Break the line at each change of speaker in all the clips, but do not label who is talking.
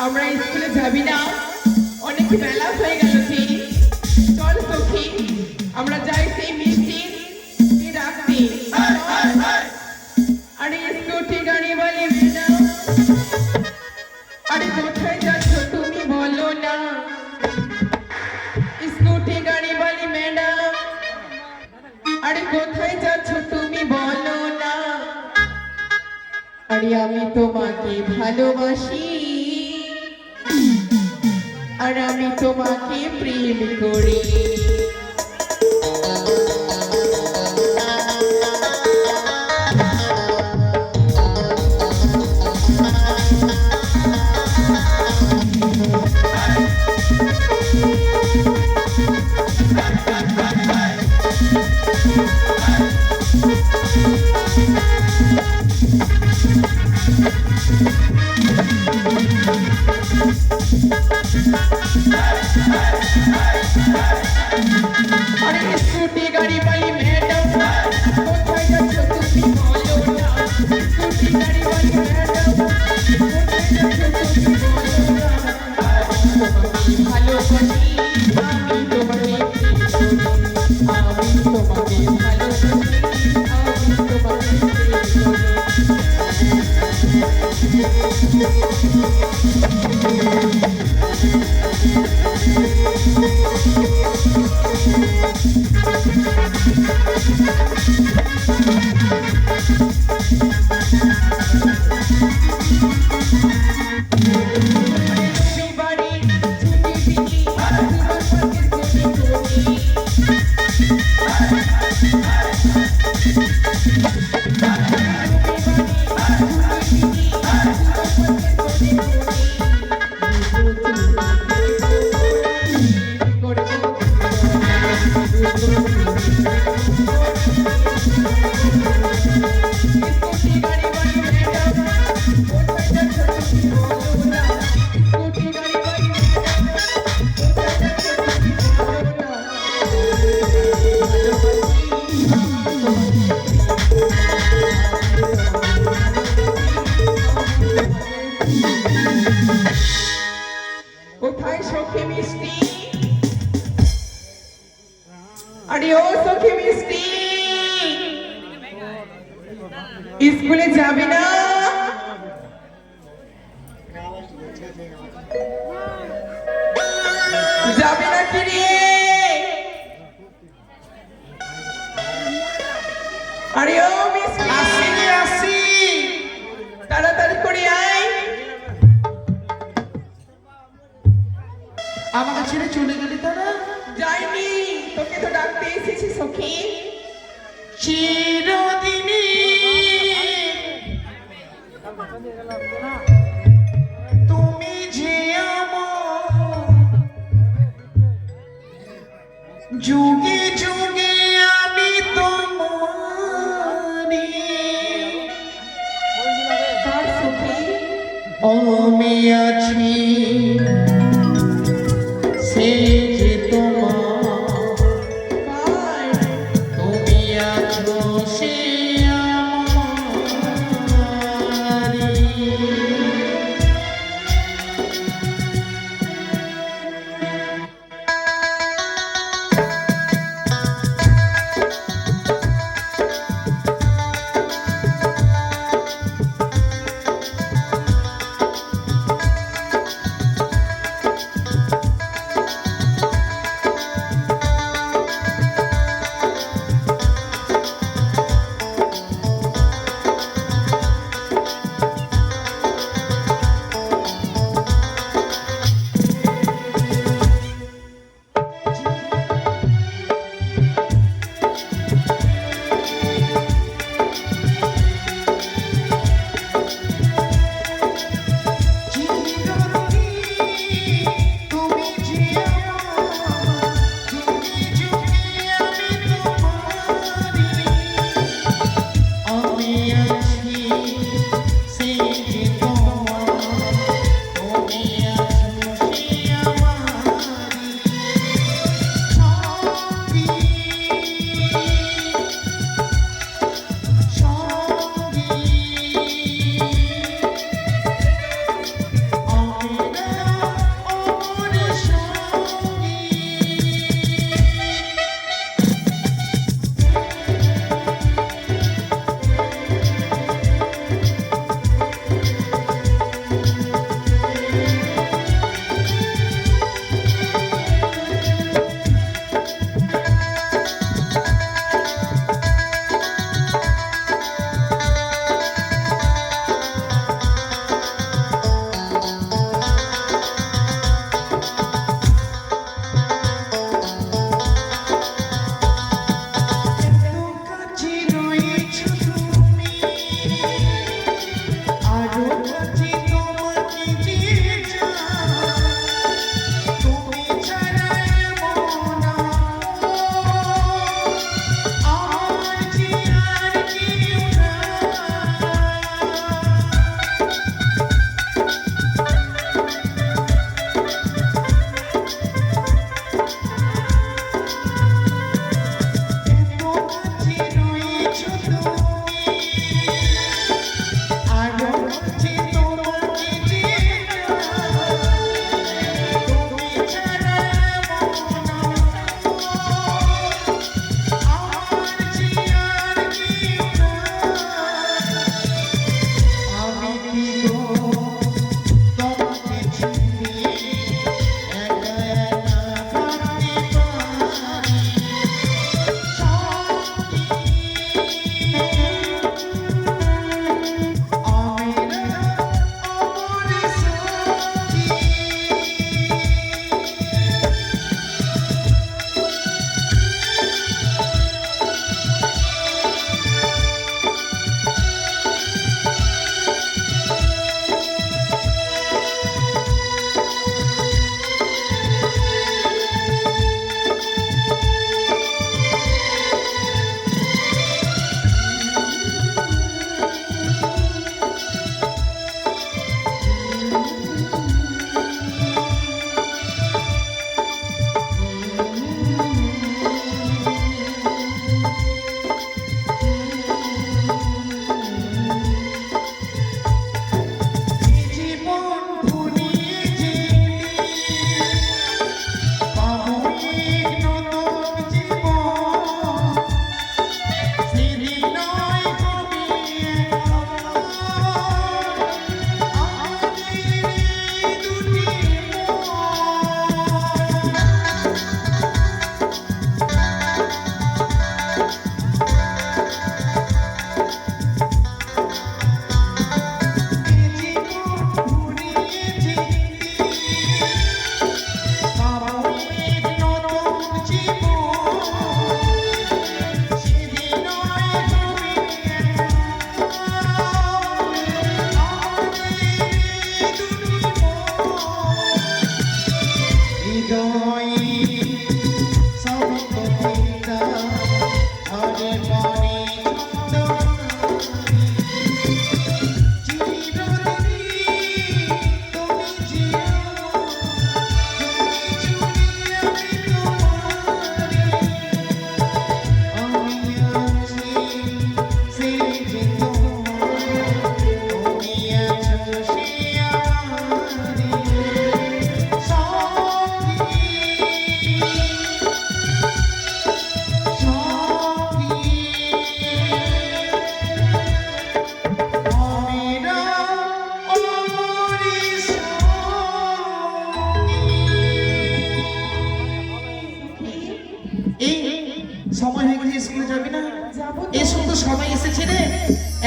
আমরা স্কুলে যাবি না? অনেক বেলা হয়ে গেল যে। চল সখী, আমরা যাই সেই মিষ্টি রাখতে। আরে স্কুটি গাড়ি বলে ম্যাডাম, আরে কোথায় যাচ্ছ তুমি বলো না? স্কুটি গাড়ি বলে ম্যাডাম, আরে কোথায় যাচ্ছ তুমি বলো না? আরে আমি তোমাকে ভালোবাসি, আর আমি তোমাকে প্রেম করি। अरे स्कूटी गाड़ी वाली मैडम, कोথায় যাচ্ছ তুমি বলো না? স্কুটি গাড়ি वाली मैडम, কোথায় যাচ্ছ তুমি বলো না? তোমাকে ভালোবাসি, আমি তোমাকে প্রেম করি। আমি তোমাকে ভালোবাসি, আমি তোমাকে প্রেম করি। কোথায় সখী মিষ্টি? আরে ও সখী মিষ্টি, স্কুলে যাবি না? যাবি না কি রে? আরে ও মিষ্টি, আসি, তাড়াতাড়ি করে আয়।
আমাকে ছেড়ে চলে গেলি তারা?
যাইনি, তোকে তো ডাকতে এসেছি সখী।
চিরদিনই তুমি যে আমার, যুগে যুগে আমি তোমারি।
তার সখী
আমি আছি সে যে তোমার, তুমি আছো সে আমারি।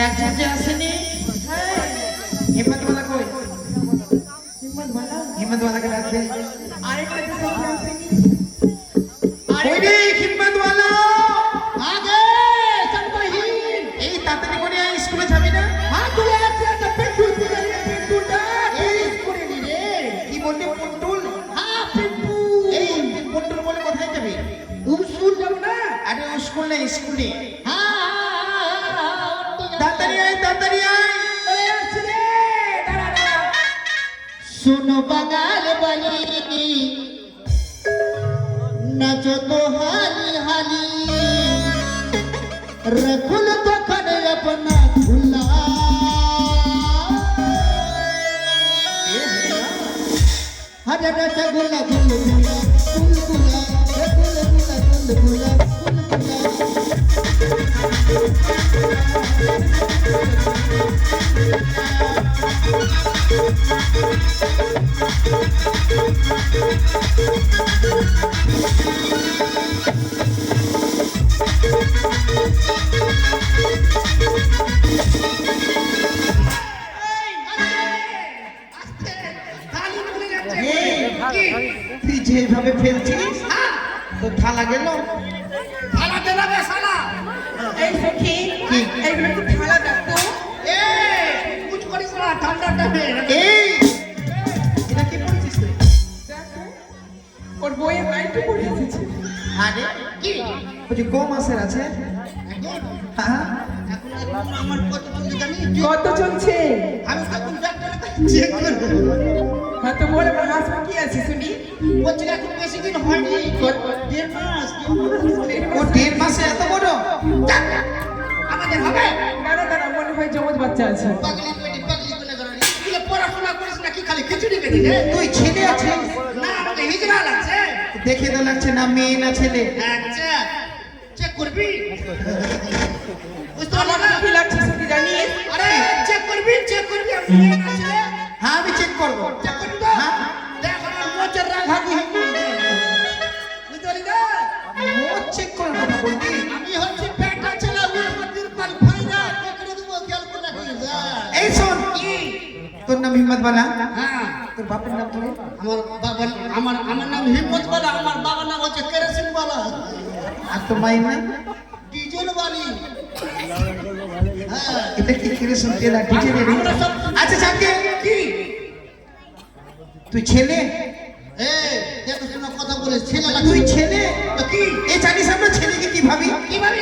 একজন যে আসেনি
হ্যাঁ
হিম্মতওয়ালা কই
হিম্মত বালা
হিম্মতওয়ালাকে ডাক দে
আরেকটা তো সঙ্গে আসেনি
কই রে হিম্মতওয়ালা
আগে সর্বহীন
এই তাড়াতাড়ি করে আয়, স্কুলে যাবি না?
হাত তুলে আছে একটা পেট্রোল পুরানি পেট্রোলটা এই করে নি রে
কি বললি পন্টুল?
হ্যাঁ পেট্রোল
এই পন্টুল বলে কোথায় যাবি?
উসুল যাব না
আরে স্কুল না স্কুলে।
হ্যাঁ
তাড়াতাড়ি আয় তাড়াতাড়ি আয়।
চলে আসছি রে দাঁড়া দাঁড়া শোনো বাঙাল বালি নাচো তো হালি হালি रखुल तो खड़े अपना खुला हरे रसगुल्ला गुलगुला गुलगुला गुलगुला गुलगुला गुलगुला
তুই যেভাবে ফেলছিস তো থালা গেল।
থালা দেবে শালা এই সখী
কি?
এইগুলো কি থালা দেখতো এই কুছ করিস না ঠান্ডা টাইমে
এই এটা কি পড়ছিস তুই?
দেখো ওর বইয়ের লাইনটা পড়ে এসেছে
আরে
কি
বলছি ক মাসের আছে? হ্যাঁ
এখন আমার কত চলছে জানি কত চলছে আমি তখন ডাক্তারের কাছে চেক করব হ্যাঁ তো বলে আমার হাসপাতাল কি আছে শুনি বলছে এখন বেশি দিন হয়নি 1.5 মাস
ও 1.5 মাসে এত বড়?
আমাদের হবে দাঁড়া দাঁড়া মনে হয় জমজ বাচ্চা আছে পাগলি পেটি পাগলি কোনে গড়ি তুই পড়াশোনা করিস না কি খালি খিচুড়ি খেতে রে
তুই ছেলে আছে?
না আমাকে হিজড়া লাগছে
দেখে তো লাগছে না মেয়ে না ছেলে।
আচ্ছা চেক করবি বুঝতে পারলি না কি লাগছে শুনি জানিস আরে চেক করবি আমি মেয়ে না ছেলে
হ্যাঁ আমি চেক করবো।
চেক করবি তো
হ্যাঁ
দেখ আমার মোচের রাখা কি বুঝতে পারলি না
মোট চেক করার কথা বলবি?
আমি হচ্ছে পেটা ছেলে উড়পতির পাল ফাইনা পকড়ে দেবো খেয়াল করে রাখিস
এই শোন,
কি
তোর নাম হিম্মত বালা,
হ্যাঁ
তোর বাপের নাম কি?
আমার বাবা আমার নাম হিম্মত বালা আমার বাবার নাম হচ্ছে কেরোসিন বালা
আর তোর মায়ের নাম?
ডিজেল বালি হ্যাঁ
এটা কি কেরোসিন তেল আর ডিজেলের?
আমরা সব
আচ্ছা যাকে
কি
তুই ছেলে?
এই দেখো শোনা কথা বলে ছেলে
তুই ছেলে?
তো কি
এই জানিস আমরা ছেলেকে কি ভাবি?
কি ভাবি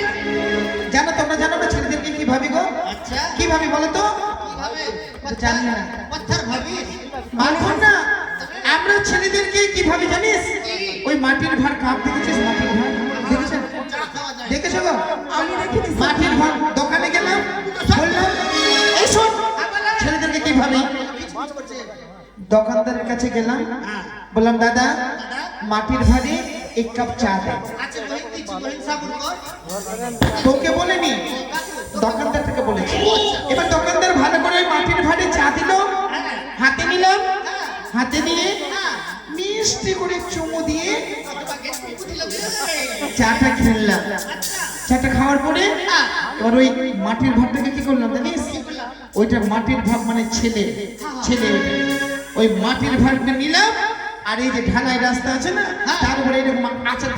জানো তোমরা জানো না ছেলেদেরকে কি ভাবি গো?
আচ্ছা
কি ভাবি বলো তো?
কি ভাবে
জানি না।
পাথর ভাবি
মাখন না, আমরা ছেলেদেরকে কি ভাবি জানিস? ওই মাটির ভাঁড় কাপ দেখেছিস? মাটির ভাঁড় দেখেছো?
চা খাওয়া যায়
দেখেছো গো?
আমি দেখেছি
মাটির ভাঁড় দোকানে গেলাম বললাম এই শোন, ছেলেদেরকে কি ভাবি?
কিছু করছে
দোকানদারের কাছে গেলাম
হ্যাঁ
বললাম দাদা
দাদা
মাটির ভাঁড়ে 1 কাপ চা দেন।
আচ্ছা বহিন দিচ্ছি বহিন সাবুন কর
তোকে বলেনি, দোকানদার থেকে বলেছি। এবার দোকানদার ভালো করে ওই মাটির ভাঁড়ে চা দিল, হাতে নিলাম, হাতে নিয়ে মিষ্টি করে চুমু দিয়ে চাটা খেলাম। চাটা খাওয়ার পরে এবার ওই মাটির ভাতটাকে কি করলাম জানিস? ওইটা মাটির ভাত মানে ছেলে ছেলে ওই মাটির ভাতটা নিলাম আর এই যে ঢালাই রাস্তা আছে না তার উপরে এরকম আচার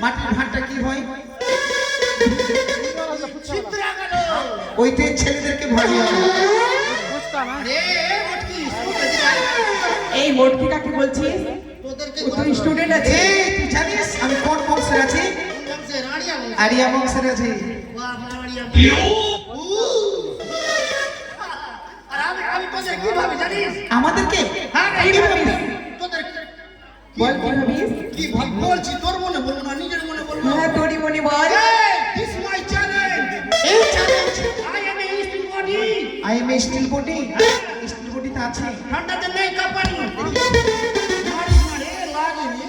মাটির ভাতটা কি হয় ওইটাই ছেলেদেরকে ভাবি আমি।
এই মোটকি কাকে বলছিস ও তো স্টুডেন্ট আছে
এই তুই জানিস আমি কোন বংশের আছি? আরিয়া বংশের আছি। আমাদেরকে
কি ভাবিস বল কি ভাবিস
কি ভাব বলছি তোর মনে বলবো না নিজের মনে বলবো
হ্যাঁ তোরই মনে বল
দিস মাই চ্যালেঞ্জ
এই challenge
I M A steel body
I am steel body steel body তো আছে
ঠান্ডাতে নেই কাঁপানি মারিস না রে লাগেনি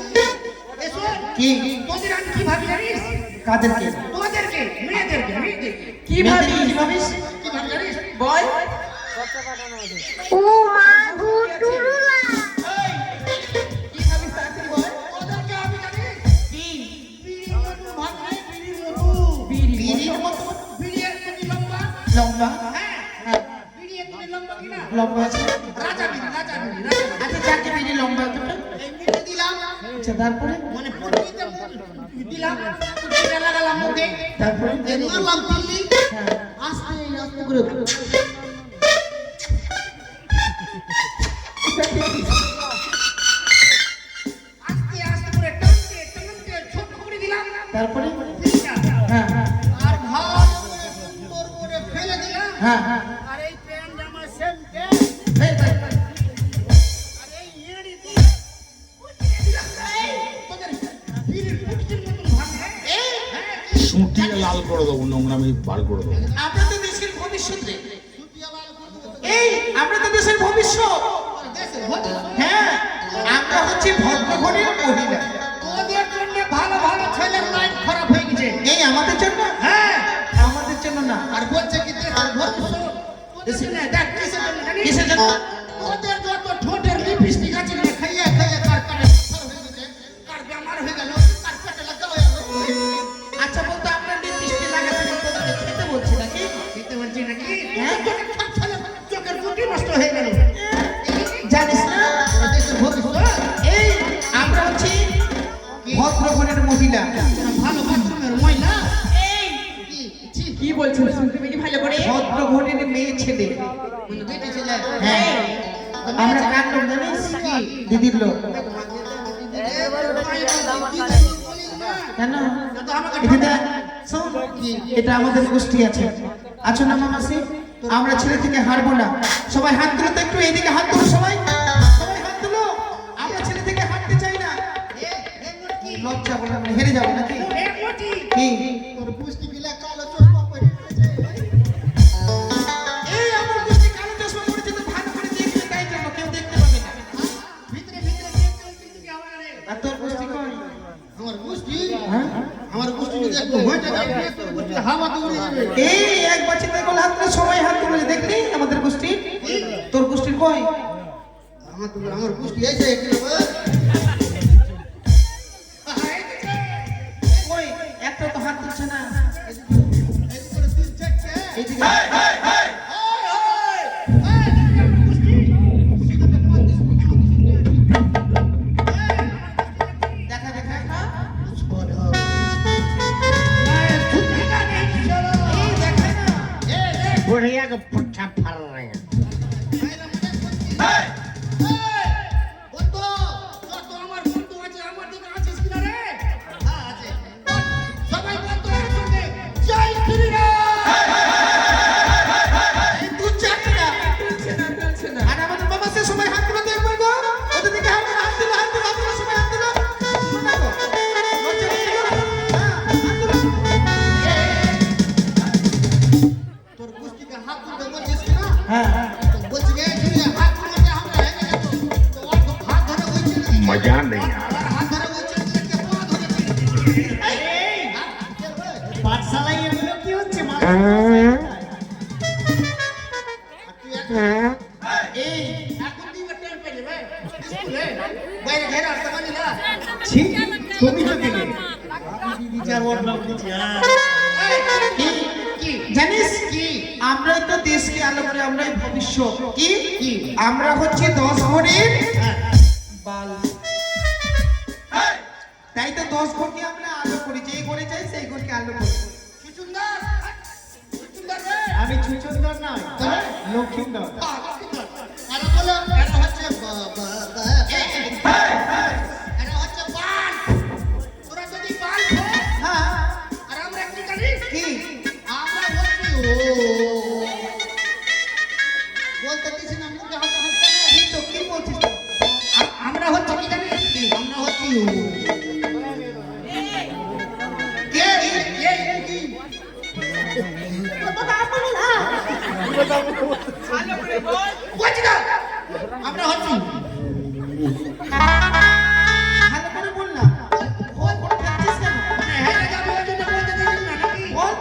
এসো
কি
তোদের আমি কি ভাবি জানিস
কাদেরকে
তোদেরকে মেয়েদেরকে
কি
মেয়েদেরকে
ভাবিস
কি ভাবিস
কি ভাবি জানিস
বল কি ভাবিস তাড়াতাড়ি বল
তোদেরকে আমি জানিস
কি
বিড়ি মতো ভাবি বিড়ি মতো
বিড়ি
বিড়ির মতো
বিড়ি একটু লম্বা
লম্বা
হ্যাঁ
হ্যাঁ
বিড়ি এতটা লম্বা কিনা
লম্বা আছে
রাজা বিড়ি
আচ্ছা চারটে বিড়ি লম্বা এতটা
এই বিড়ি দিলাম
আচ্ছা তারপরে
মানে পুটকিতে দিলাম পুটকিটা লাগালাম মুখে
তারপরে
এই মারলাম দিল্লি
হ্যাঁ
আস্তে আস্তে করে আস্তে আস্তে করে টানতে টানতে ছোট করে দিলাম
তারপরে
বিড়িটা।
হ্যাঁ হ্যাঁ
আর ভালো করে সুন্দর করে ফেলে দিলাম
হ্যাঁ হ্যাঁ
আর এই প্যান্ট জামা সেম
এই, এই,
আর এই এড়ি দিয়ে পুটকিতে দিলাম এই তোদের বিড়ির পুটকির মতন ভাঙে এই হ্যাঁ
সুটিয়ে লাল করে দেবো নোংরামি বার করে দেবো
আমরা তো দেশের ভবিষ্যৎ রে।
সুটিয়া বাল করে দেবো
এই আমরা তো দেশের ভবিষ্যৎ
দেশের হচ্ছে
হ্যাঁ আমরা হচ্ছে ভদ্রঘরের মহিলা
তোদের জন্য ভালো ভালো ছেলের লাইফ খারাপ হয়ে গেছে
এই আমাদের জন্য
হ্যাঁ
আমাদের জন্য না
আর বলছে কি দেশের ভবিষ্যৎ তোদের জন্য দেখ কিসের জন্য জানিস
কিসের জন্য
তোদের যত ঠোঁটের লিপস্টিক আছে না খাইয়ে খাইয়ে কার কার পাথর হয়ে গেছে কার বেমার হয়ে গেল কার পেটে লাগা হয়ে গেল
আচ্ছা বলতো আমরা লিপস্টিক লাগাতে বলতো খেতে বলছি নাকি
দিতে বলছি নাকি
হ্যাঁ?
তোদের ঠোঁট ছেলে চোখের গুটি নষ্ট হয়ে গেল
জানিস না
দেশের ভবিষ্যৎ
এই আমরা হচ্ছে ভদ্রঘরের মহিলা
ভালো বাথরুমের ময়লা
এই
কি ছি
কি বলছো শুনতে পেয়ে ভালো করে
ভদ্রঘরের মেয়ে ছেলে
মানে বেটি ছেলে
হ্যাঁ আমরা কার লোক জানিস দিদির লোক কেন দিদা শোন, এটা আমাদের গোষ্ঠী আছে আছো না মামাসি আমরা ছেলে থেকে হারবো না সবাই হাত তুলো তো একটু এইদিকে হাত তুলো সবাই সবাই হাত তুলো আমরা ছেলে থেকে হাঁটতে চাই না লজ্জা বলে আমরা হেরে যাবো নাকি কি এই আমার গোষ্ঠী কালো চশমা পড়েছে তো ভালো করে দেখবে তাই জন্য কেউ দেখতে পাবে না আর তোর গোষ্ঠী কই হ্যাঁ এই এক বাচ্চা দেখো হাত তুলে সবাই হাত তুলে দেখলি আমাদের গোষ্ঠী তোর গোষ্ঠীর কই
আমার পুষ্টি এসে
কই একটা তো হাত তুলছে না এইদিকে দেখা দেখা এই দেখা না
बढ़िया का पुट्ठा फर रहे हैं
এই তুই চাকরি না
চলছে না চলছে না
আর আমাদের বাবা সে সময় হাত তুলে দেখবে গো ওদের দিকে হাত তুলে হাত তুলে হাত তুলে হাত তুলে সবাই হাত তুলে না গো লজ্জা করছে না হ্যাঁ হাত তুলে
তোর পুষ্টি का हाथ तुलते বলছিস কি না
হ্যাঁ হ্যাঁ
বলছি যে তুই হাত তুলতে আমরা হেগে যাব তো ওর তো হাত ধরে বলছিস
मजा नहीं आ
আর হাত ধরে বলছিস যে পা ধরে
পাঠশালায় এগুলো কি হচ্ছে মা
এই এখন তুই টেন পেলে ভাই স্কুলে বাইরে ঘেরা আসতে পারলি না
ছি তুমি তো দিলে বিচার বললাম কি
কি
জানিস
কি
আমরাই তো দেশকে আলো করে আমরাই ভবিষ্যৎ কি আমরা হচ্ছে 10 ঘরের বাল তাই তো 10 ঘরকে আমরা আলো করি যেই ঘরে চাই সেই ঘরকে আলো করি
সুন্দর সুন্দর রে
আমি ছুচন্দর না লক্ষ্মীন্দর
আরে বলো এটা হচ্ছে এটা হচ্ছে বাল তোরা যদি বাল খো
হ্যাঁ
আর আমরা কি জানি
কি
আমরা হচ্ছি ও বলতে দিছি না মুখে হাতে হাতে
কি তো কি বলছিস তো?
আমরা হচ্ছি কি জানি আমরা হচ্ছি ও কে কি বলছি না আমরা হচ্ছি
ভালো করে বল না বল বল থাকছিস কেন
মানে হেরে যাবে ওই জন্য বলতে দিছি না নাকি
বল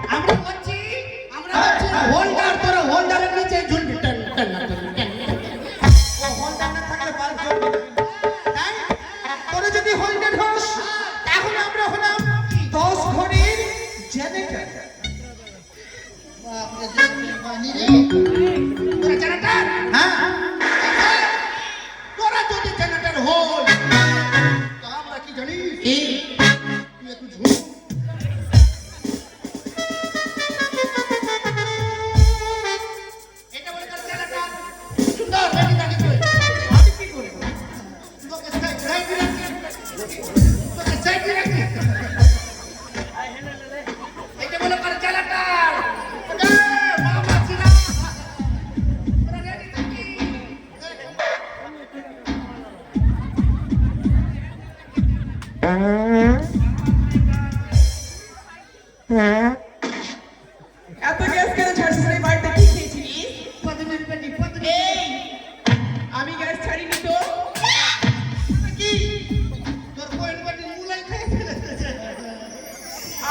আমরা হচ্ছি হোল্ডার তোরা হোল্ডারের নিচে ঝুলবি টান টান টান টান
ও হোল্ডার না থাকলে বাল চলবে না। তাই তোরা যদি হোল্ডার হোস তাহলে আমরা হলাম 10 ঘরের যেন না এটা?
বাপরে বানি রে তোরা জেনারেটর
হ্যাঁ
তোরা যদি জেনারেটর হল তো আমরা কি জানি
এই
তুই একটু ঝুঁক এটা বলে জেনারেটর সুন্দর রেডি থাকি তুই
আমি কি করব?
তোকে সাইড রাখি তোকে সাইড রাখি এটা বলে জেনারেটর মামা ছিলা তোরা রেডি থাকি
এত গ্যাস কেন ছাড়ছিস রে? বাড়িতে কি খেয়েছিস?
পদনের পেটি পদনের
এই, আমি গ্যাস ছাড়িনি তো।
কি তোর কোয়েন পেটি মুলাই খেয়ে ফেলেছে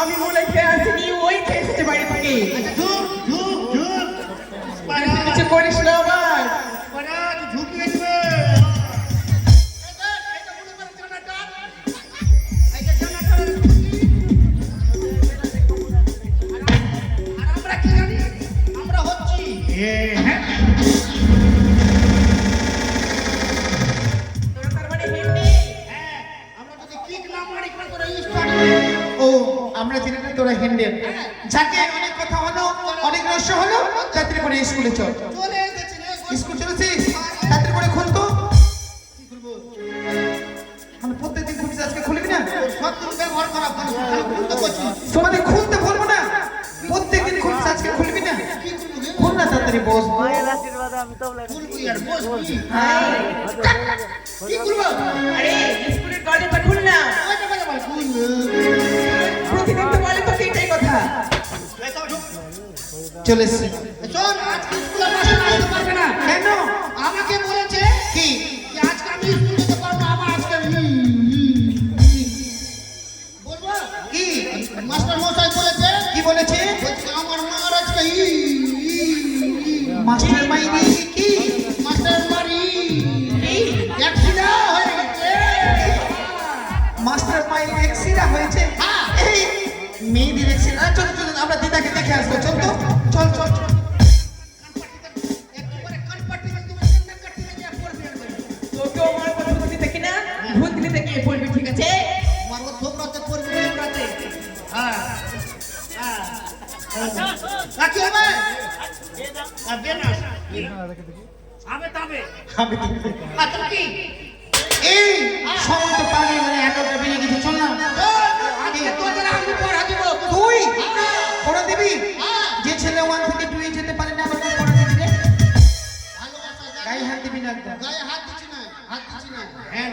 আমি মনে খেয়ে আসিনি, ওই খেয়ে এসেছে বাড়ি থেকে।
আচ্ছা ঝুঁক ঝুঁক ঝুঁক
বেশি কিছু করিস না আবার।
পারা ঝুঁকি আসবে এটা মনে করে জেনারেটর এটা জেনারেটরের আর আমরা কি জানি আমরা হচ্ছি হ্যাঁ
তোরা তার মানে হেঁটে।
হ্যাঁ আমরা যদি কিক না মারি না তোরা স্টার্ট
ও আমরা জেনারেটর তোরা হ্যান্ডেল। যাকে অনেক কথা হলো, অনেক রহস্য হলো, তাড়াতাড়ি করে স্কুলে চল।
চলে এসেছি রে
স্কুল চলেছিস? তাড়াতাড়ি করে খুল তো।
কি করব
মানে প্রত্যেকদিন খুলছিস, আজকে খুলবি না?
সব দিন ব্যবহার করা ভালো তো করছি
তোমাদের খুলতে বলবো না, প্রত্যেকদিন খুলছিস, আজকে খুলবি না?
কি করব রে
খুল না তাড়াতাড়ি, বস।
খুলবি আর বসবি
হ্যাঁ।
কি করব
আরে স্কুলের দরজাটা খুল না।
ওইটা বলে বল খুল
প্রতিদিন তো বলে তোকে এটাই কথা।
চলে এসছি।
চল আজকে স্কুলে মাস্টার আসতে পারবে না
কেন?
আমাকে বলেছে
কি?
যে আজকে আমি স্কুল যেতে পারবো না আমার আজকে বলবো
কি?
মাস্টার মশাই বলেছে
কি বলেছে?
বলছে আমার মার আজকে
মাস্টার মাইরি কি?
মাস্টার মারি
এই,
অ্যাক্সিডেন্ট হয়ে গেছে
মাস্টার মাইরি এক্সিডেন্ট হয়েছে?
হ্যাঁ।
এই মেয়েদের এক্সিডেন্ট। চল চল আমরা দিদাকে দেখে আসবো, চল তো, চল চল চল।
একেবারে কানপাটি में তুমি চেন্না কাটি में যা পড়বে
তোকেও মারবো ধুতলি থেকে না, ধুতলি থেকে পড়বি, ঠিক আছে?
মারবো থোপড়াতে পড়বে থোপড়াতে হ্যাঁ হ্যাঁ কি হবে আবে না আবে তবে
আমি দেখবো।
আচ্ছা কি
এই সমস্ত পাগল মানে এতটা বেরিয়ে গেছে, চল না।
আজকে তোদের আমি পড়া দিব
তুই পড়া দিবি?
হ্যাঁ।
যে ছেলে 1 থেকে 2 এ যেতে পারে না, আমাকে পড়া দিবি রে?
ভালোবাসা
গায়ে হাত দিবি না একদম।
গায়ে হাত দিচ্ছি না হ্যাঁ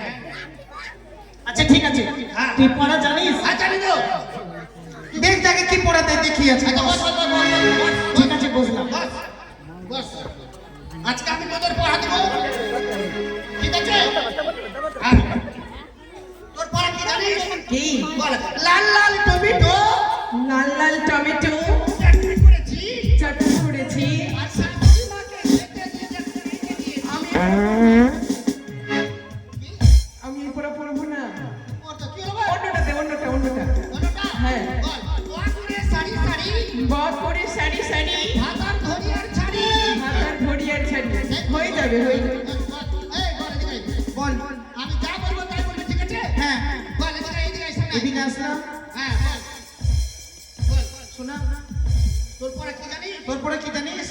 আচ্ছা ঠিক আছে,
হ্যাঁ।
তুই পড়া জানিস?
হ্যাঁ জানি তো
দেখ তাকে কি পড়াতে দেখি আছে।
আচ্ছা বস বস বস
ঠিক আছে, বুঝলাম।
বস আজকে আমি তোদের পড়া দিব ঠিক আছে হ্যাঁ তোর পড়া কি জানিস
কি?
বল লাল লাল টমেটো
লাল লাল টমেটো
চাটনি করেছি
চাটনি করেছি।
আর শাশুড়ি মাকে খেতে দিয়ে যাচ্ছে রেখে দিয়েছি
আমি এই পড়া পড়বো না।
ওর তো কি হবে
অন্যটাতে, অন্যটা।
ওটা
হ্যাঁ।
বল ওয়া করে সারি সারি
বক করে সারি সারি,
হাতার ধরি আর ছাড়ি
হাতার ঘড়ি আর ছাড়ি। হয়ে যাবে, হয়ে যাবে।
এই বল এদিকে
বল।
আমি যা বলবো তাই বলবি ঠিক আছে
হ্যাঁ
বল এদিকে সামনে
এদিকে আসলাম।
হ্যাঁ বল বল
শোনা,
তোর পড়া কি জানিস
তোর পড়া কি জানিস?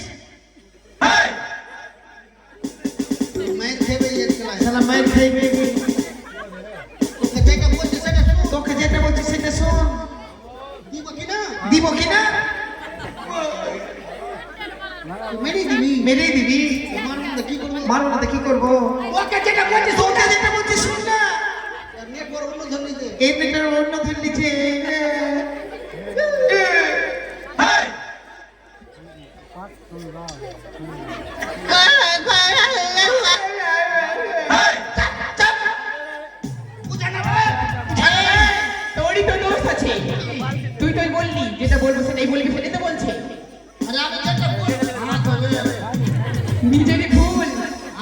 मैं खेबे ये चला
শালা মাইর খাইবে।
তোকে যেটা বলছে সেটা শোন
তোকে যেটা বলছি সেটা শোন।
দিব কি না
দিব কি না?
মেরে দিবি
মেরেই দিবি।
মারুন না কি করব
মারবো না তো কি করবো?
ওকে যেটা বলছে
তোকে যেটা বলছি শোন না।
নেট বড় অন্য ধরে দে
এই মেয়েটার অন্য ধরে নিচ্ছে।
বুঝা না ভাই
তোরই তো দোষ আছে। তুই তো বললি যেটা বলবো সেটাই বলবি, সেটাই তো বলছে।
আরে আমি যেটা বলছি আমার তো
নিজেরই ভুল।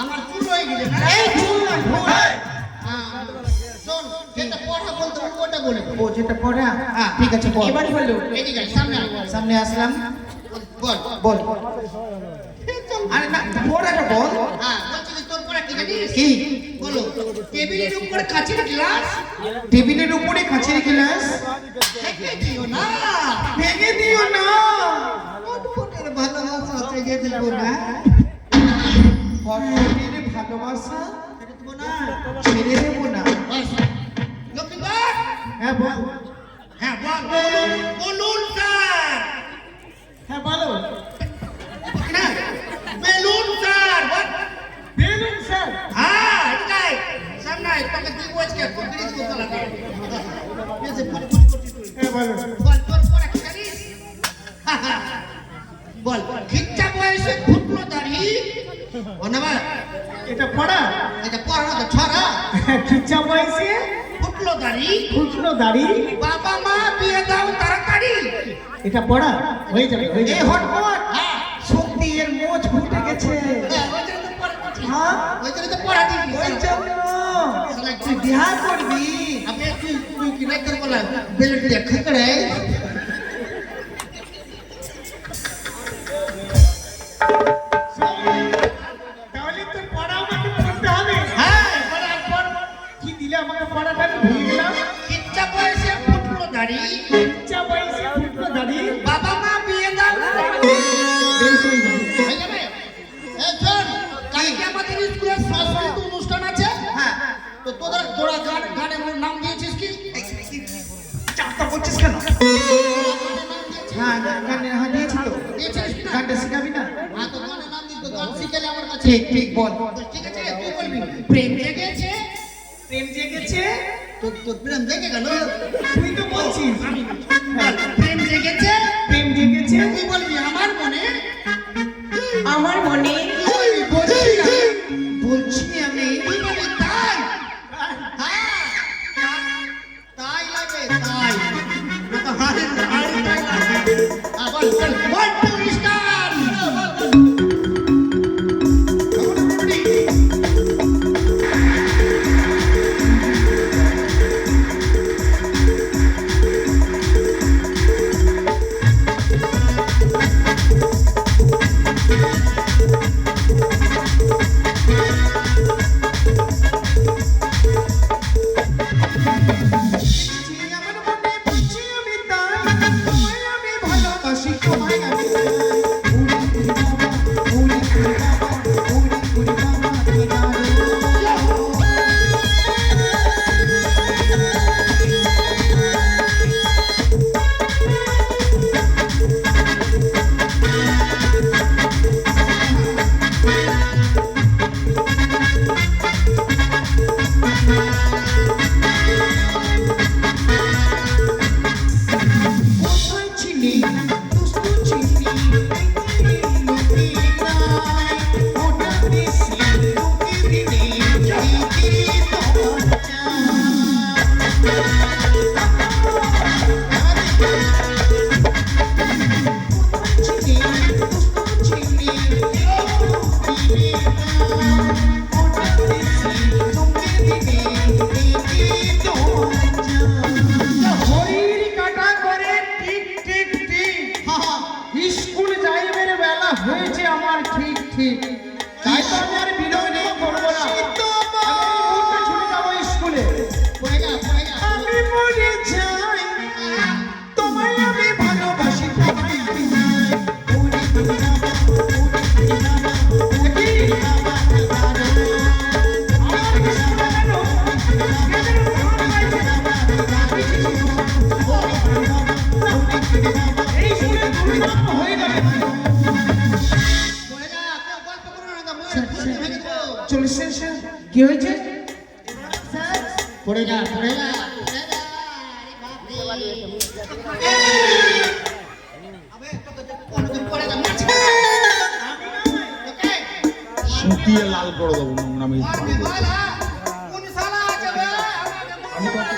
আমার ভুল হয়ে গেছে না
এই ভুল না, ভুল।
হ্যাঁ শোন যেটা পড়া বলতে ওটা বলে
ও যেটা পড়া? ঠিক আছে বল।
এবার হলো।
এদিকে সামনে
সামনে আসলাম,
বল
বল। আরে না, পড়াটা বল।
হ্যাঁ বলছি যে তোর পড়া কি জানিস?
কি?
বলো। টেবিলের উপরে কাচের গ্লাস
টেবিলের উপরে কাঁচের গ্লাস
রেখে দিও না।
ভেঙে দিও না।
ফটফটের ভালোবাসা থেকে দেব না।
ফটফটের ভালোবাসা
ছেড়ে দেব না।
ছেড়ে দেবো না।
বাস। লক্ষ্মীবার।
হ্যাঁ বল।
হ্যাঁ বল। বলুন স্যার।
হ্যাঁ বলো।
না বেলুন স্যার। বল।
Balloon sir.
হ্যাঁ এটাই। সামনে তোকে দিব আজকে কমপ্লিট করতে লাগে। এসে ফটফট করছিস তুই।
হ্যাঁ বলো।
বল তোর পড়া কি জানিস? বল খিচ্চা বয়সে ফুটলো দাড়ি। অনাবা
এটা পড়া?
এটা পড়া না তো ছড়া।
খিচ্চা বয়সে
ফুটলো দাড়ি।
খুচরো দাড়ি।
বাবা মা বিয়ে দাও তাড়াতাড়ি।
এটা পড়া? হয়ে যাবে, হয়ে যাবে। এ হটপট।
হ্যাঁ
শক্তি এর মোচ ফুটে গেছে।
ওই জন্য তো পড়া দিচ্ছি।
হ্যাঁ?
ওই জন্য তো পড়া দিচ্ছি।
ওই জন্য তুই বিহা করবি।
আপনি তুই কি নাই করবো না বেলুন দিয়ে খকড়ে।
তাহলে তোর পড়া আমাকে পড়তে হবে।
হ্যাঁ পড়া পড়।
কি দিলে আমাকে পড়াটা আমি ভুলে গেলাম।
খিচ্চা বয়সে ফুটলো দাড়ি।
খিচ্চা বয়সে খুচরো দাড়ি।
বাবা মা বিয়ে দাও।
বেশ হয়ে যাবে।
হয়ে যাবে? এই শোন, কালকে আমাদের স্কুলে সাংস্কৃতিক অনুষ্ঠান আছে।
হ্যাঁ।
তো তোরা গানের নাম দিয়েছিস কি?
চাপটা করছিস কেন?
গানের নাম দিয়েছিস?
হ্যাঁ গানে হ্যাঁ দিয়েছি তো।
দিয়েছিস কি না?
গানটা শিখাবি না?
হ্যাঁ, তো গানের নাম দিস তো, গান শিখালে আমার কাছে।
ঠিক ঠিক বল।
তো ঠিক আছে, তুই বলবি। প্রেম জেগেছে।
প্রেম জেগেছে।
তোর প্রেম জেগে গেল?
তুই তো বলছিস।
আমি বলছি। বল, প্রেম জেগেছে।
প্রেম জেগেছে
তুই বলবি আমার মনে।
আমার মনে।
ওই বলছি আমি।
বলছি আমি।
তুই বলবি তাই। হ্যাঁ, তাই লাগে, তাই। না তো হাড়ি তাই লাগে। হ্যাঁ, বল, বল, one, two, start. বল, বল। কেমন করবি?
আমার মনে বলছি আমি তাই। তোমায় আমি ভালোবাসি, তোমায় আমি চাই। উড়ি উড়ি বাবা, উড়ি উড়ি বাবা, উড়ি উড়ি বাবা, কোথায় ছিলি? দুষ্টু ছিলি, লুকি নাই। ওটা দিছি, লুকি দিলি, কি তোমার কোথায় ছিলি? দুষ্টু ছিলি, লুকি নাই। ওটা দিছি, লুকি দিলি, কি তোমার হরির কাটা করে টিক টিক টিক। স্কুল যাইবের বেলা হয়েছে আমার ঠিক ঠিক। তাই তো আমি আর বিলম্ব করবো না। আমি মুহূর্তে ছুটে যাবো স্কুলে।
পড়ে যা, পড়ে যা।
আমি মরে যাই, তোমায় আমি ভালোবাসি, তোমায় আমি চাই। উড়ি উড়ি বাবা, উড়ি উড়ি বাবা, উড়ি উড়ি বাবা, আমার কৃষ্ণ কেন? এই শুনে দুর্গম হয়ে যাবে।
পড়ে যা, কেউ গল্প করো না, মনে ফুলতে ভেঙে দেবো।
চল্লিশ কি হয়েছে?
পড়ে যা, পড়ে যা, পড়ে যা। আরে বাপরে। আবে, তোকে তো কোনোদিন পড়ে যা, মাছ খা। ওকে?
শুকিয়ে লাল করে দেবো নোংরামি বার
মারবি
করে দেবো।
বল, হ্যাঁ? কোন শালা আছে বে? আমাকে বল।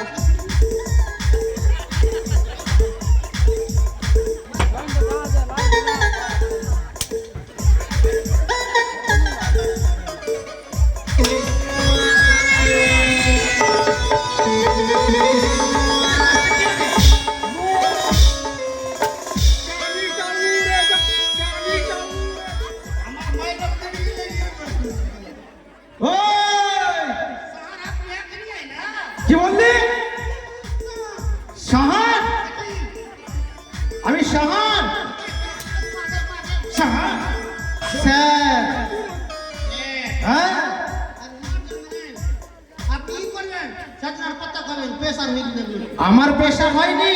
প্রেসার হয়ে গেছে।
আমার প্রেশার হয়নি,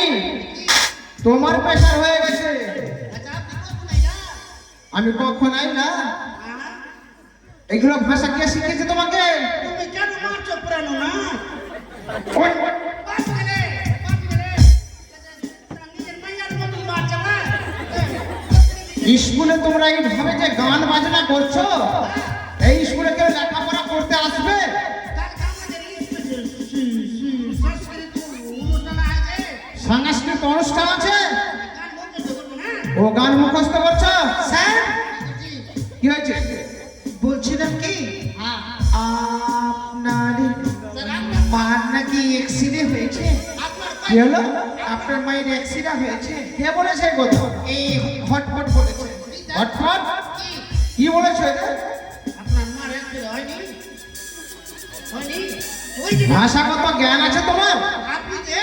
তোমার প্রেশার হয়ে গেছে।
আচ্ছা আপনি কখন আইলা?
আমি কখন আই না, এগুলো ভাষা কে শিখেছে তোমাকে?
তুমি কেন মারছো পুরানো না?
ওই,
বাস গেলে, বাস গেলে। নিজের মাইয়ার মতন মারছো না?
স্কুলে তোমরা এইভাবে যে গান বাজনা করছো, এই স্কুলে কেউ লেখাপড়া করতে আসবে?
কালকে আমাদের সংস্কৃত অনুষ্ঠান আছে।
সাংস্কৃতিক অনুষ্ঠান আছে,
গান মুখস্থ করবো না?
ও গান মুখস্থ করছো? স্যার কি হয়েছে? বলছিলাম কি
হ্যাঁ।
আপনার
স্যার, আপনার
মার নাকি অ্যাক্সিডেন্ট হয়েছে?
আপনার
কি হলো? আপনার মায়ের অ্যাক্সিডেন্ট হয়েছে? কে বলেছে এই কথা? এই হটফট বলেছে। হটফট
কি?
কি বলেছে এটা?
আপনার মার অ্যাক্সিডেন্ট হয়নি? হয়নি? ওই যে
ভাষাগত জ্ঞান আছে তোমার?
আপনি যে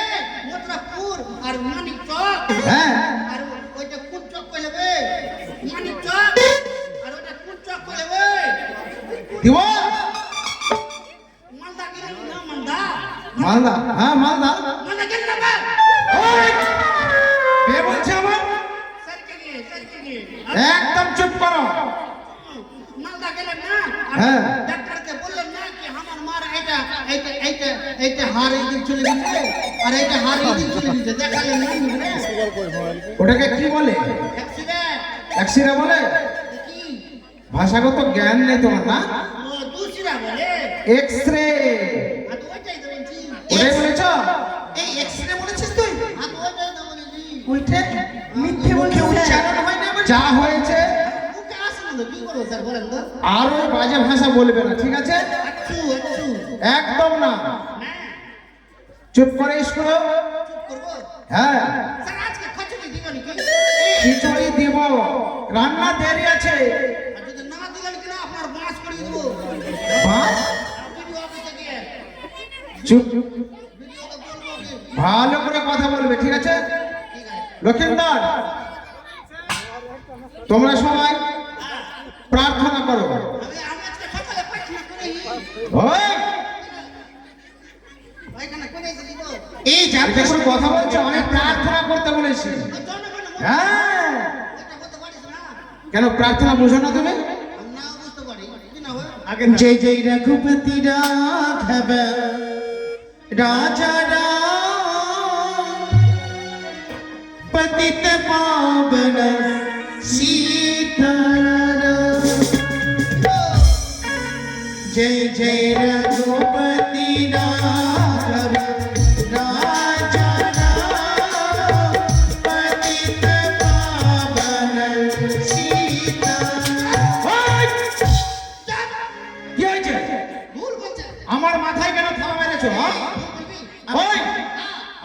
মথুরাপুর আর মানিক চক
হ্যাঁ,
আর ওইটা কোন চক কইলে বে? মানিক চক আর ওইটা কোন চক কইলে বে?
দিব
মালদা গেলেন না মালদা?
মালদা। হ্যাঁ মালদা।
মালদা গেলেন না বে?
ওই, কে বলছে আমার?
সরকে নিয়ে
একদম চুপ করো।
মালদা গেলেন না? আর
হ্যাঁ।
ডাক্তারকে বললেন না কি আমার মার এইটা হাড় এই দিক চলে গেছে আর এইটা হাড় এই দিক চলে গেছে, দেখালেন না নিবে?
ওটাকে কি বলে?
অ্যাক্সিডেন্ট
অ্যাক্সিডেন্ট বলে?
কি?
ভাষাগত জ্ঞান নেই তোমার না?
ও দুসরা বলে?
এক্সরে,
আর তো ওইটাই তো বলছি।
ওটাই বলেছ? এই এক্সরে বলেছিস তুই?
আর তো ওইটাই তো বলেছি।
ওইটা মিথ্যে বলছে, উচ্চারণ হয় না। যা হয়েছে
মুখে আসে না তো, কি করবো স্যার বলেন তো?
আর ওই বাজে ভাষা বলবে না, ঠিক আছে?
আচ্ছু
একদম না,
না
চুপ করে স্কুলে।
চুপ করবো।
হ্যাঁ,
স্যার আজকে খিচুড়ি দিবেন কি?
খিচুড়ি দিব, রান্না দেরি আছে।
আর যদি না দিলেন কিনা আপনার বাঁশ করে দিব।
বাস,
ভিডিও অফিসে গিয়ে
চুপ,
ভিডিওতে বলবো কি?
ভালো করে কথা বলবে, ঠিক আছে?
ঠিক আছে।
লক্ষিন্দর, তোমরা সবাই প্রার্থনা করো।
আমি আজকে সকালে পায়খানা করেই
ওই,
পায়খানা করে দিলি তো।
এই যাতে করে কথা বলছো, আমি প্রার্থনা করতে বলেছি।
জনগণ
হ্যাঁ,
এটা বলতে পারিস না?
কেন প্রার্থনা বুঝো না তুমি?
আমি না বুঝতে পারি কি না হয়?
जय जय रघुपति राघव राजा राम पतित पावन सीताराम। जय जय रघुपति राघव राजा राम पतित पावन सीताराम। কি হয়েছে?
ভুল বলছে।
আমার মাথায় কেন থালা মেরেছো? হ্যাঁ? ওই,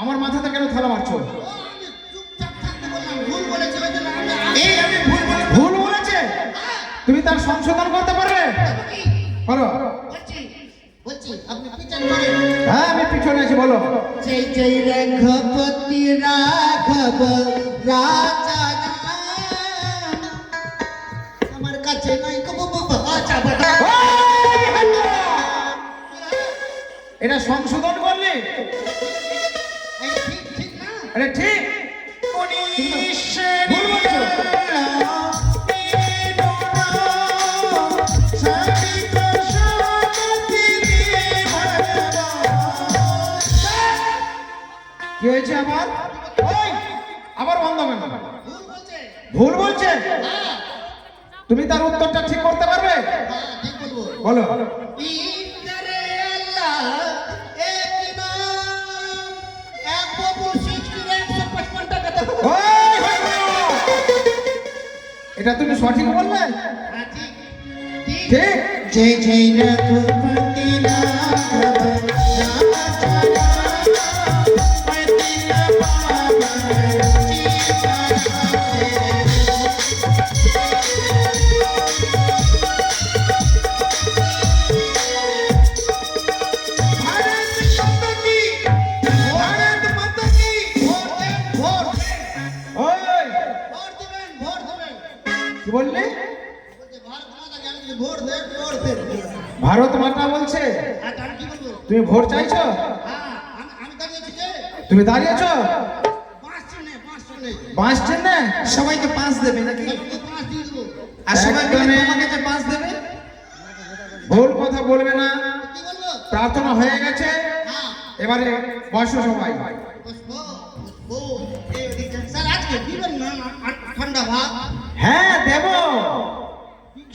আমার মাথাতে কেন থালা মারছো?
ও আমি চুপচাপ থাকতে বললাম, ভুল বলেছে ওই জন্য আমি
এই আমি ভুল বলেছে, তুমি তার সংশোধন করতে পারবে?
কি
বলো।
বলছি আপনি পিছন করেন।
হ্যাঁ আমি পিছনে আছি, বলো।
जय जय रघुपति राघव राजा राम। আমার কাছে নাই কো বাবা বাবা।
ওই, হাঁটো। এটা সংশোধন করলি?
এই ঠিক ঠিক না?
আরে ঠিক। ভুল বলছো। কি হয়েছে আমার? ওই, আবার বন্ধ কেন?
ভুল বলছে।
ভুল বলছে?
হ্যাঁ
তুমি তার উত্তরটা ঠিক করতে পারবে?
হ্যাঁ ঠিক বলবো।
বলো।
ইতরে আল্লাহ এক নাম এক বাবু 155 টাকা দাও।
ওই, হাঁটো। এটা তুমি সঠিক বললে?
হ্যাঁ ঠিক ঠিক।
ঠিক। জয় জয় রঘুপতি রাঘব রাজা কি বললি?
বলছে ভারত মাতাকে আমি যদি ভোট দে ভোট দে।
ভারত মাতা বলছে
আর আমি কি বলবো?
তুমি ভোট চাইছো?
হ্যাঁ আমি দাঁড়িয়েছি
তুমি দাঁড়িয়ে আছো?
বাঁচছে
পাঁচ চেনে সবাইকে পাঁচ দেবে নাকি?
পাঁচ দিয়ে দেবো।
আর সবাই মিলে তোমাকে যে পাঁচ দেবে? ভুল কথা বলবে না।
কি বলবো?
প্রার্থনা হয়ে গেছে,
হ্যাঁ
এবারে বসো সবাই।
বসবো। ও স্যার আজকে দিবেন না ঠান্ডা ভাত?
হ্যাঁ দেব,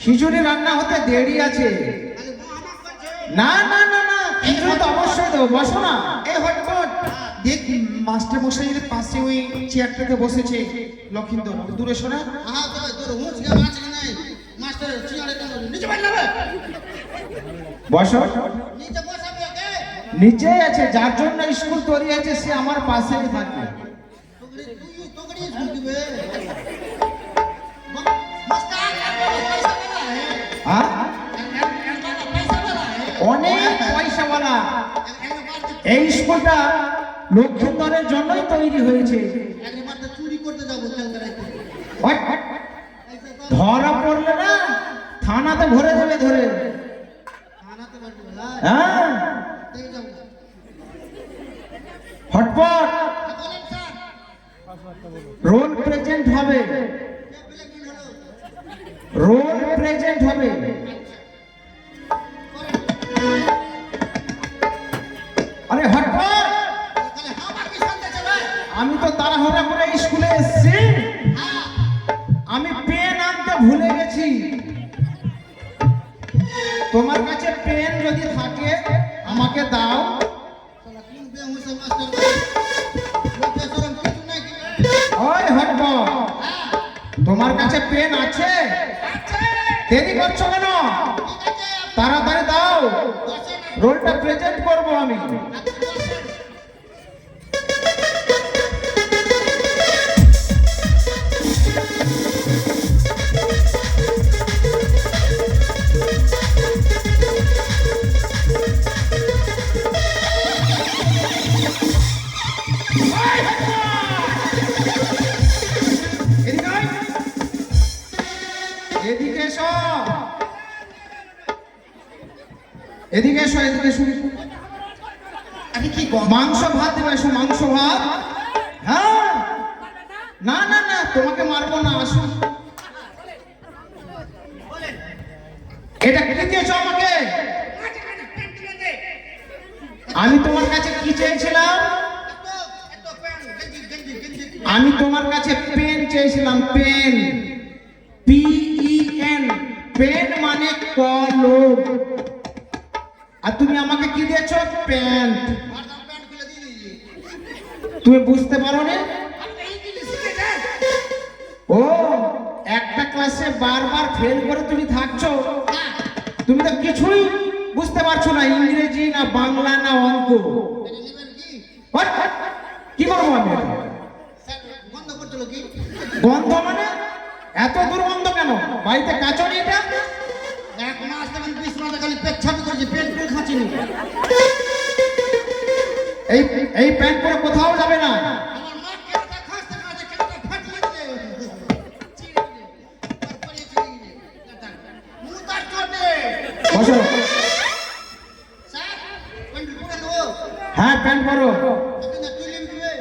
খিচুড়ি রান্না হতে দেরি আছে।
তাহলে বাহানা করছে।
না না না না, খিচুড়ি তো অবশ্যই দেবো, বসো না। এই হটপট দেখ, মাস্টার মশাইয়ের পাশে ওই চেয়ারটাতে বসেছে লক্ষিন্দর, দূরে শোনা।
হ্যাঁ তো তোর হুঁচ গে মাছ নাই মাস্টার চিয়ারে কেন নিচে বাইরে যাবে?
বসো।
নিচে বসাবে ওকে।
নিচেই আছে, যার জন্য স্কুল তৈরি আছে সে আমার পাশেই থাকবে।
তোকড়ি স্কুল দিবে। মাস্টার পয়সা वाला है।
হ্যাঁ
पैसा वाला है।
অনেক পয়সাওয়ালা।
एक बार
এই স্কুলটা লক্ষিন্দরের জন্যই তৈরি হয়েছে।
तो चोरी करते जाबो चल कराইতে।
Hot, hot. ধরা পড়লে না থানাতে ভরে দেবে ধরে।
खाना तो बैठ गया।
হ্যাঁ
देख जाओ।
হটপট
बोलें सर।
রোল প্রেজেন্ট হবে,
ये पहले कौन हलो?
রোল প্রেজেন্ট হবে। আরে হটপট,
তাহলে হাওয়া কি শুনতে যাবে?
আমি তো তাড়াহুড়া করে স্কুলে এসেছি,
হ্যাঁ।
আমি পেন আনতে ভুলে গেছি। তোমার কাছে পেন যদি থাকে আমাকে দাও।
साला कौन बेहोश है मास्टर भाई? वो बेशरम কিছু নাই কি?
ওই হটপট, তোমার কাছে পেন আছে? দেরি করছো কেন?
ঠিক আছে।
তাড়াতাড়ি দাও,
বসেন।
রোলটা প্রেজেন্ট করবো আমি।
বসেন।
এদিকে আয়। এদিকে এসো, এদিকে এসো, এদিকে এসো।
আমি কি কম?
মাংস ভাত দেবে, এসো মাংস ভাত। হ্যাঁ না না না, তোমাকে মারবো না, আসো। এটা কি দিয়েছো আমাকে? আমি তোমার কাছে কি চেয়েছিলাম?
এত প্যান গঞ্জি।
আমি তোমার কাছে পেন চেয়েছিলাম, পেন, PEN, পেন মানে কলম। আর তুমি আমাকে কি দিয়েছো? প্যান্ট।
মারদাম প্যান্ট খুলে দিয়ে দিয়েছি।
তুমি বুঝতে পারো না?
আপনি ইংলিশ শিখেছেন?
ও, একটা ক্লাসে বারবার ফেল করে তুমি থাকছো, তুমি তো কিছুই বুঝতে পারছো না, ইংরেজি না বাংলা না অঙ্ক।
এটা নেবেন কি?
Hot, hot. কি করবো আমি এটা?
স্যার বন্ধ করছিল কি?
গন্ধ মানে এত দুর্গন্ধ কেন? বাড়িতে কাচো নি এটা?
এক মাস থেকে 20 মাস খালি পেচ্ছাপ করেছি, পেট পুরো খাচ্ছিনি।
এই এই প্যান্ট পরে কোথাও যাবে না।
আমার মা কেটে খাসতে খাসতে কেটে ফাটিয়ে দিলে। চিড়ে দিলে। তারপরে চিড়ে দিলে। মুখ তার চটে।
বসো।
স্যার প্যান্ট পরে দেবো।
হ্যাঁ প্যান্ট পরো।
আপনি না তুই লিখবে দিবে।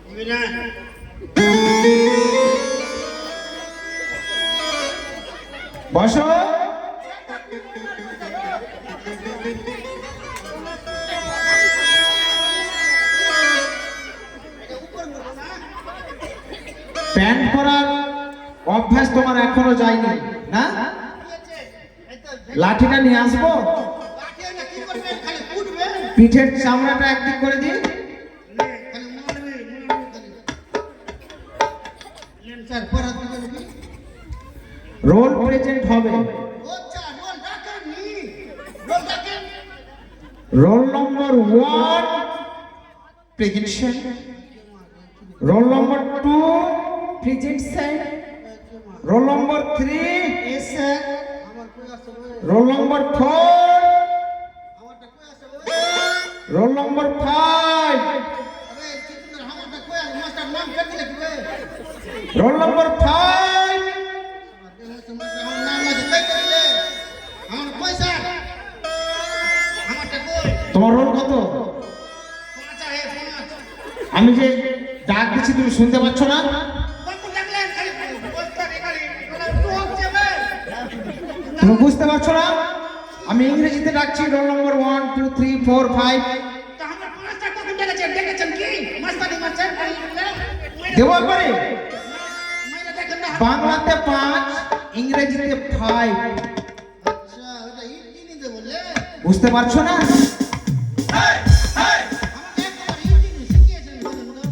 দিবি না?
বসো। প্যান্ট পরার অভ্যাস তোমার এখনো যায়নি না? লাঠিটা নিয়ে আসবো,
লাঠিয়ে না কি করবে? খালি কুটবে।
পিঠের চামড়াটা একদিক করে দিই।
খালি মারবে খালি। লেন স্যার পড়া দিবেন কি?
রোল প্রেজেন্ট হবে।
আচ্ছা রোল ডাকেন নি। রোল ডাকেন।
Roll number 1 presentation, roll number 2 presentation, roll number 3 S sir,
আমার কই আছে রে?
রোল নম্বর 4,
আমারটা কই আছে রে?
রোল নম্বর 5,
আরে চিত্র আমারটা কই আছে? মাস্টার নাম কেটে দিলে কি রে?
রোল নম্বর 5,
আমার নাম আছে কেটে দিলে। আমার কই স্যার? আমারটা কই?
তোমার রোল কত?
5
আমি যে ডাক দিচ্ছি তুমি শুনতে পাচ্ছ না?
কখন দেখলেন খালি বলতে খালি একটু হচ্ছে বে
তুমি বুঝতে পারছো না? আমি ইংরেজিতে ডাকছি রোল নম্বর 1 2 3 4 5।
তা আমরা পুলিশটা কখন দেখেছেন কি মাস্তানি মারছেন
দেবো একবারে।
মাইনা দেখেন না
বাংলাতে 5, ইংরেজিতে 5।
আচ্ছা ওটা হিন্দিতে বললে
বুঝতে পারছো না?
আমাকে একবার হিন্দি শিখিয়েছেন বলেন তো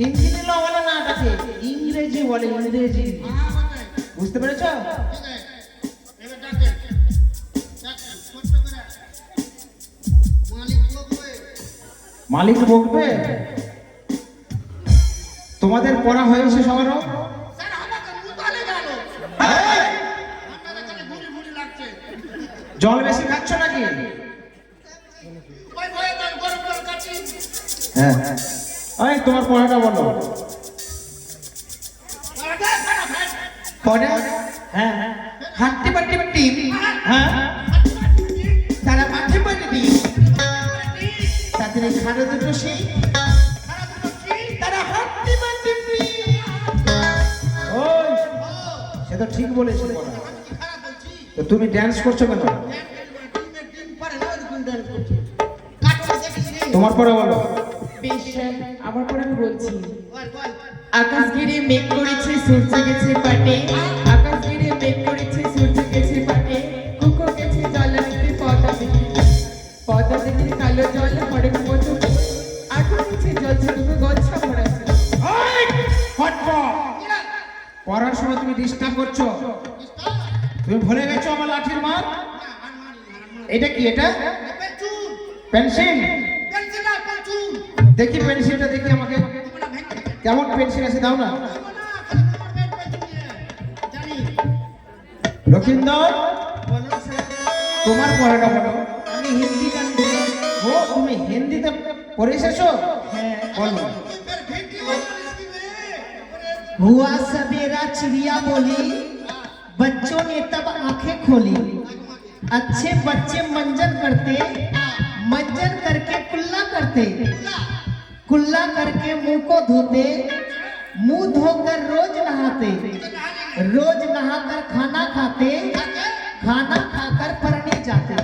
ইংরেজি বলে না, এটাকে ইংরেজি বলে, ইংরেজি।
আমাকে
বুঝতে পেরেছো?
ঠিক আছে এবার ডাকেন ছোট্ট করে মালিক বলবে
মালিক বকবে? তোমাদের পড়া হয়েছে সবারও?
স্যার আমাকে মুতালে গেল আপনাদের কাছে ঘুরি লাগছে
জল বেশি খাচ্ছ নাকি?
ওই ভয়ে তার গরম জল কাছি
হ্যাঁ। ওই তোমার পড়াটা বলো। পড়া? হ্যাঁ। হাঁটতে পারতে টিম। হ্যাঁ। তারা মাঠে পারে দিই। তাদের এই খাড়ো দুটো সেই তারা হাঁটতে পারতে ওই সে তো ঠিক বলেছে পড়া। তো তুমি ড্যান্স করছো কেন? তোমার পরে বলো।
বেশ, আমার পরে আমি বলছি। আকাশ ঘিরে মেঘ করেছে, সূর্য গেছে পাটে। আকাশ ঘিরে মেঘ করেছে, সূর্য গেছে পাটে। কুকো গেছে জল আনতে পদ্মা দেখে। পদ্মা দেখে কালো জল পড়ে মতো। আঠো নিচে জল ছড়বে গচ্ছা ভরাছে।
ওই ফটফট পড়ার সময় তুমি ডিস্টার্ব করছো। তুমি ভুলে গেছো আমার লাঠির মার? এটা কি? এটা পেন্সিল। দেখি পেন্সিলটা, দেখি আমাকে কেমন পেন্সিল আছে, দাও না। লক্ষিন্দর তোমার পড়াটা বলো।
আমি হিন্দি জানি।
ও তুমি হিন্দিতে পড়ে এসেছো? হ্যাঁ বলো।
हुआ सवेरा चिड़िया बोली, बच्चों ने तब आंखें खोली। अच्छे बच्चे मंजन करते, मंजन करके कुल्ला करते, कुल्ला करके मुंह को धोते, मुंह धोकर रोज नहाते, रोज नहाकर खाना खाते, खाना खाकर पढ़ने जाते।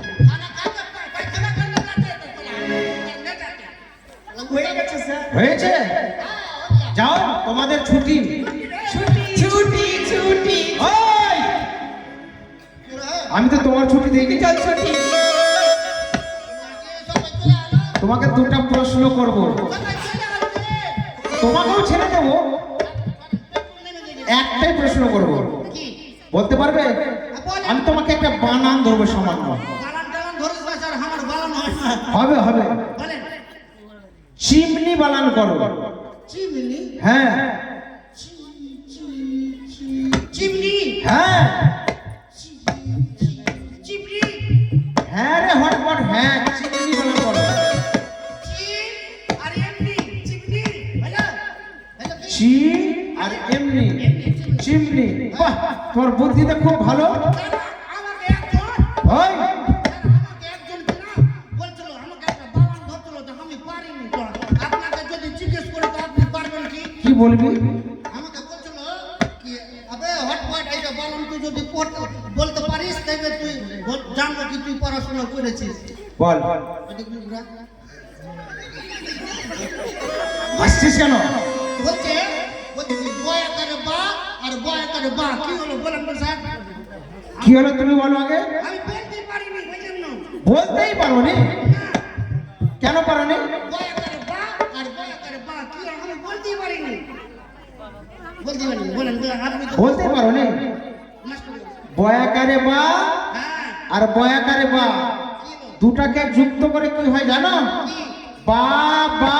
হয়ে গেছে স্যার।
হয়েছে? যাও তোমাদের ছুটি।
ছুটি ছুটি
ওই আমি তো তোমার ছুটি দিইনি।
চল ছুটি।
তোমাকে দুটো প্রশ্ন করব, তোমাকেও ছেড়ে দেবো। একটাই প্রশ্ন করব, বলতে পারবে? আমি তোমাকে একটা বানান ধরবো সামান্য। হবে হবে। চিমনি বানান করো। হ্যাঁ
চিমনি
হ্যাঁ
চিমনি
হ্যাঁ রে হটপট, হ্যাঁ চিমনি বানান করো।
আর এমনি চিমনি হ্যালো
চি আর এমনি চিমনি। বাহ, তোমার বুদ্ধিটা খুব ভালো।
আমাকে একজন
ওই
আমাকে একজন কিনা বলছিল আমাকে একটা বানান ধরছিল তো আমি পারিনি তো আপনাকে যদি জিজ্ঞেস করে তো আপনি পারবেন কি
কি বলবি?
আমাকে বলছিল কি আবে হটপট এইটা বানান তুই যদি বলতে পারিস তবে তুই জানবো কি তুই পড়াশোনা করেছিস
বল। হাসছিস কেন?
বলছে বয়া করে বা আর বয়া করে বা কি হলো বলেন তো স্যার
কি হলো তুমি বলো আগে।
আমি বলতে পারিনি ওই জন্য
বলতেই পারো নি? কেন পারো নি?
বয়া করে বা আর বয়া করে বা কি হলো আমি বলতেই পারিনি বলতে পারিনি বলেন বলেন আপনি তো
বলতেই পারো নি?
মাস্টার
বয়াকারে বা
হ্যাঁ
আর বয়াকারে বা
কি হলো
দুটাকে যুক্ত করে কি হয় জানো?
কি
বা বা